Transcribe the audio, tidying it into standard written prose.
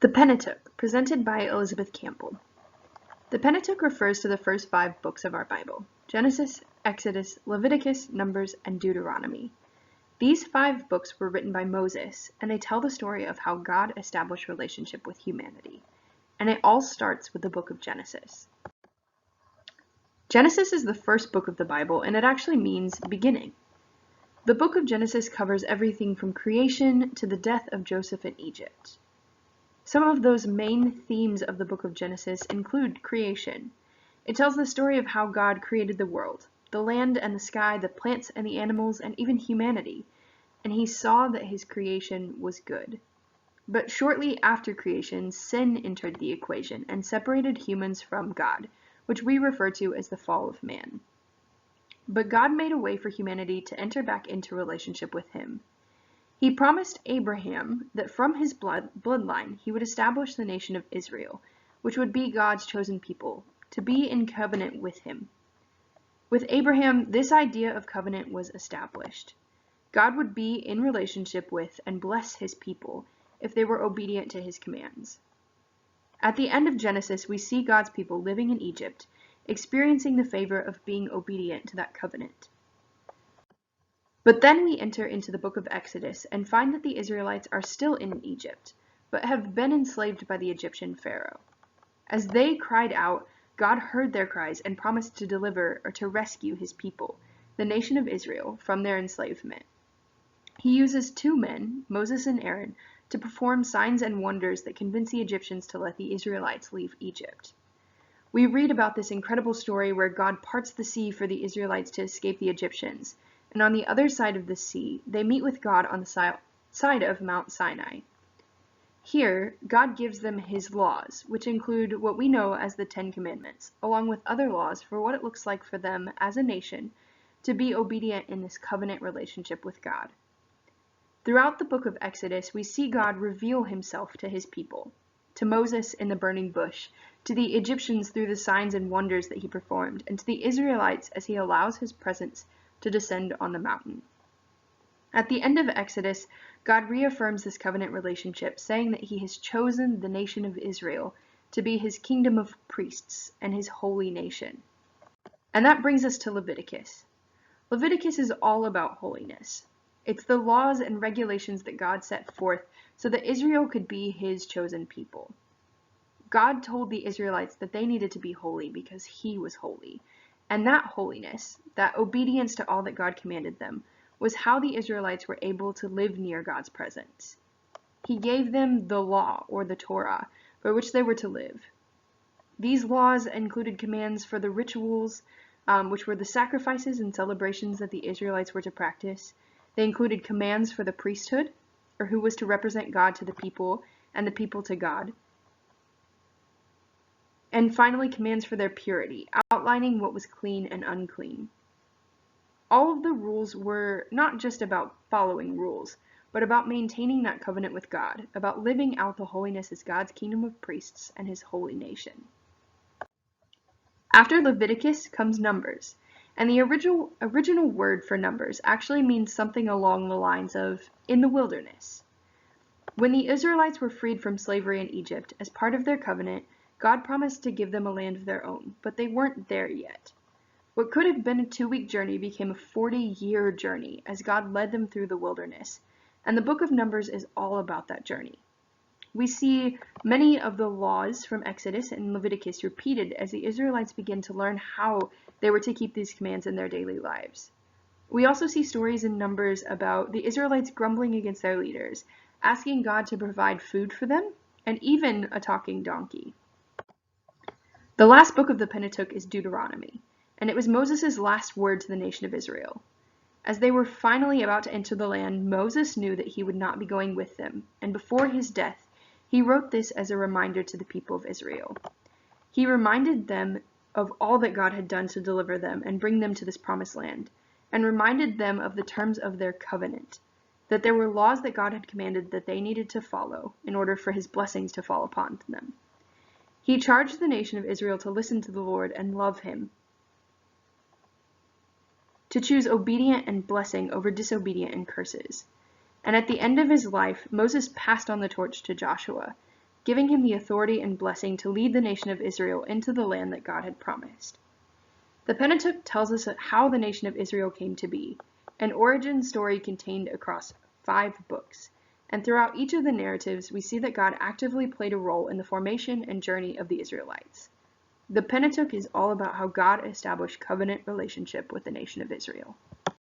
The Pentateuch, presented by Elizabeth Campbell. The Pentateuch refers to the first 5 books of our Bible: Genesis, Exodus, Leviticus, Numbers, and Deuteronomy. These 5 books were written by Moses, and they tell the story of how God established relationship with humanity. And it all starts with the book of Genesis. Genesis is the first book of the Bible, and it actually means beginning. The book of Genesis covers everything from creation to the death of Joseph in Egypt. Some of those main themes of the book of Genesis include creation. It tells the story of how God created the world, the land and the sky, the plants and the animals, and even humanity, and he saw that his creation was good. But shortly after creation, sin entered the equation and separated humans from God, which we refer to as the fall of man. But God made a way for humanity to enter back into relationship with him. He promised Abraham that from his bloodline he would establish the nation of Israel, which would be God's chosen people, to be in covenant with him. With Abraham, this idea of covenant was established. God would be in relationship with and bless his people if they were obedient to his commands. At the end of Genesis, we see God's people living in Egypt, experiencing the favor of being obedient to that covenant. But then we enter into the book of Exodus and find that the Israelites are still in Egypt, but have been enslaved by the Egyptian Pharaoh. As they cried out, God heard their cries and promised to deliver or to rescue his people, the nation of Israel, from their enslavement. He uses 2 men, Moses and Aaron, to perform signs and wonders that convince the Egyptians to let the Israelites leave Egypt. We read about this incredible story where God parts the sea for the Israelites to escape the Egyptians, and on the other side of the sea, they meet with God on the side of Mount Sinai. Here, God gives them his laws, which include what we know as the 10 Commandments, along with other laws for what it looks like for them as a nation to be obedient in this covenant relationship with God. Throughout the book of Exodus, we see God reveal himself to his people, to Moses in the burning bush, to the Egyptians through the signs and wonders that he performed, and to the Israelites as he allows his presence to descend on the mountain. At the end of Exodus, God reaffirms this covenant relationship, saying that he has chosen the nation of Israel to be his kingdom of priests and his holy nation. And that brings us to Leviticus. Leviticus is all about holiness. It's the laws and regulations that God set forth so that Israel could be his chosen people. God told the Israelites that they needed to be holy because he was holy. And that holiness, that obedience to all that God commanded them, was how the Israelites were able to live near God's presence. He gave them the law, or the Torah, by which they were to live. These laws included commands for the rituals, which were the sacrifices and celebrations that the Israelites were to practice. They included commands for the priesthood, or who was to represent God to the people, and the people to God. And finally, commands for their purity, outlining what was clean and unclean. All of the rules were not just about following rules, but about maintaining that covenant with God, about living out the holiness as God's kingdom of priests and his holy nation. After Leviticus comes Numbers, and the original word for Numbers actually means something along the lines of in the wilderness. When the Israelites were freed from slavery in Egypt, as part of their covenant, God promised to give them a land of their own, but they weren't there yet. What could have been a 2-week journey became a 40-year journey as God led them through the wilderness, and the book of Numbers is all about that journey. We see many of the laws from Exodus and Leviticus repeated as the Israelites begin to learn how they were to keep these commands in their daily lives. We also see stories in Numbers about the Israelites grumbling against their leaders, asking God to provide food for them, and even a talking donkey. The last book of the Pentateuch is Deuteronomy, and it was Moses' last word to the nation of Israel. As they were finally about to enter the land, Moses knew that he would not be going with them, and before his death, he wrote this as a reminder to the people of Israel. He reminded them of all that God had done to deliver them and bring them to this promised land, and reminded them of the terms of their covenant, that there were laws that God had commanded that they needed to follow in order for his blessings to fall upon them. He charged the nation of Israel to listen to the Lord and love him, to choose obedient and blessing over disobedient and curses. And at the end of his life, Moses passed on the torch to Joshua, giving him the authority and blessing to lead the nation of Israel into the land that God had promised. The Pentateuch tells us how the nation of Israel came to be, an origin story contained across 5 books, and throughout each of the narratives we see that God actively played a role in the formation and journey of the Israelites. The Pentateuch is all about how God established covenant relationship with the nation of Israel.